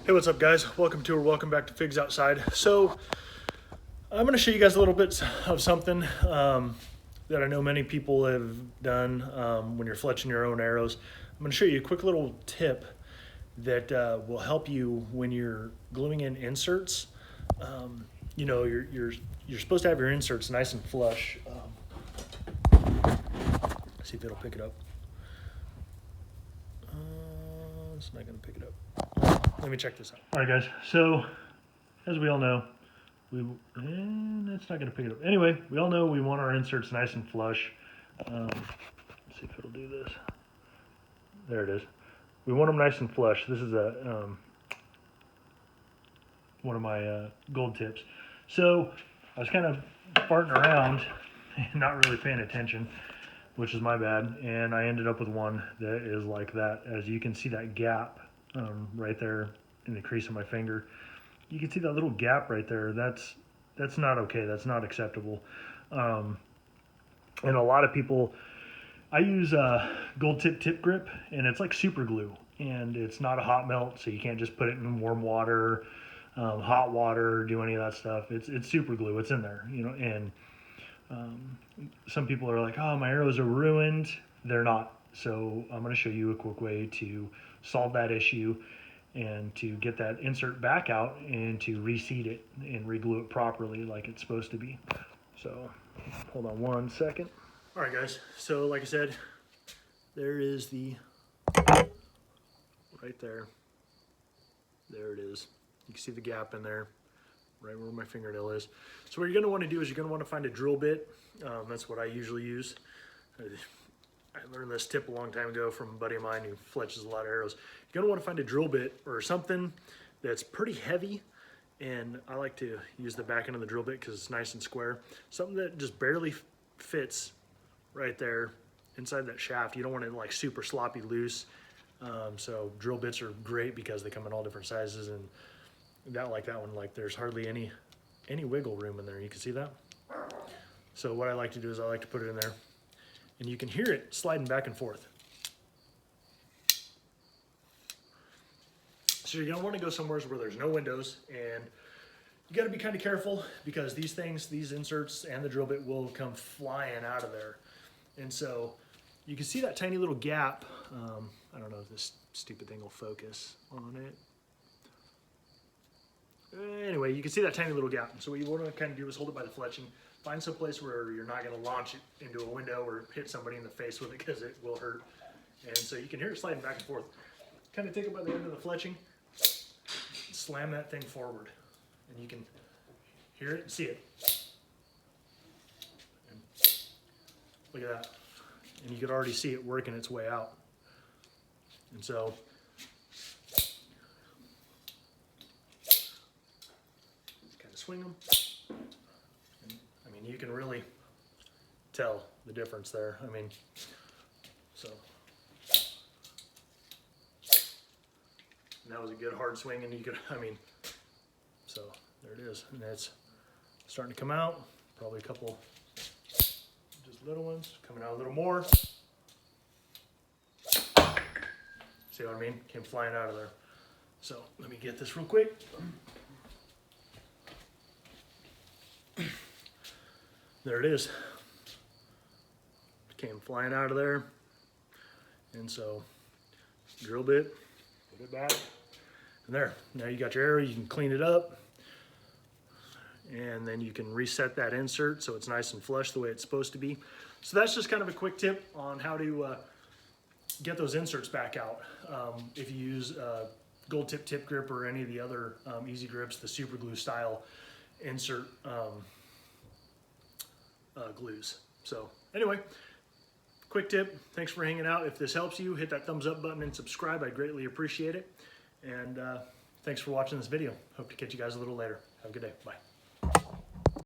Hey, what's up guys? Welcome to or welcome back to Figs Outside. So I'm going to show you guys a little bit of something that I know many people have done when you're fletching your own arrows. I'm going to show you a quick little tip that will help you when you're gluing in inserts. You know, you're supposed to have your inserts nice and flush. See if it'll pick it up. It's not going to pick it up. Let me check this out. All right, guys. So, as we all know, it's not going to pick it up. Anyway, we all know we want our inserts nice and flush. Let's see if it'll do this. There it is. We want them nice and flush. This is one of my gold tips. So, I was kind of farting around and not really paying attention, which is my bad, and I ended up with one that is like that. As you can see that gap right there in the crease of my finger. You can see that little gap right there. That's not okay. That's not acceptable. And a lot of people, I use Goldtip tip grip, and it's like super glue, and it's not a hot melt, so you can't just put it in warm water, hot water, do any of that stuff. It's super glue. It's in there, you know. And some people are like, oh, my arrows are ruined. They're not. So I'm going to show you a quick way to solve that issue and to get that insert back out and to reseat it and re-glue it properly like it's supposed to be. So hold on one second. All right, guys. So like I said, there is the, right there. There it is. You can see the gap in there, right where my fingernail is. So what you're going to want to do is you're going to want to find a drill bit. That's what I usually use. I learned this tip a long time ago from a buddy of mine who fletches a lot of arrows. You're gonna want to find a drill bit or something that's pretty heavy, and I like to use the back end of the drill bit because it's nice and square. Something that just barely fits right there inside that shaft. You don't want it like super sloppy loose. So drill bits are great because they come in all different sizes, and that one, like there's hardly any wiggle room in there. You can see that? So what I like to do is I like to put it in there, and you can hear it sliding back and forth. So you're gonna wanna go somewhere where there's no windows, and you gotta be kind of careful because these inserts and the drill bit will come flying out of there. And so you can see that tiny little gap. I don't know if this stupid thing will focus on it. Anyway, you can see that tiny little gap. So what you wanna kind of do is hold it by the fletching. Find some place where you're not gonna launch it into a window or hit somebody in the face with it because it will hurt. And so you can hear it sliding back and forth. Kind of take it by the end of the fletching, slam that thing forward, and you can hear it and see it. And look at that. And you could already see it working its way out. And so kind of swing them. I mean, you can really tell the difference there. I mean, so. And that was a good hard swing, and you could, I mean, so there it is. And it's starting to come out. Probably a couple, just little ones, coming out a little more. See what I mean? Came flying out of there. So let me get this real quick. There it is. Came flying out of there. And so drill bit, put it back. And there, now you got your arrow, you can clean it up. And then you can reset that insert so it's nice and flush the way it's supposed to be. So that's just kind of a quick tip on how to get those inserts back out. If you use Goldtip tip grip or any of the other easy grips, the super glue style insert glues. So anyway, quick tip. Thanks for hanging out. If this helps you, hit that thumbs up button and subscribe. I greatly appreciate it. And thanks for watching this video. Hope to catch you guys a little later. Have a good day. Bye.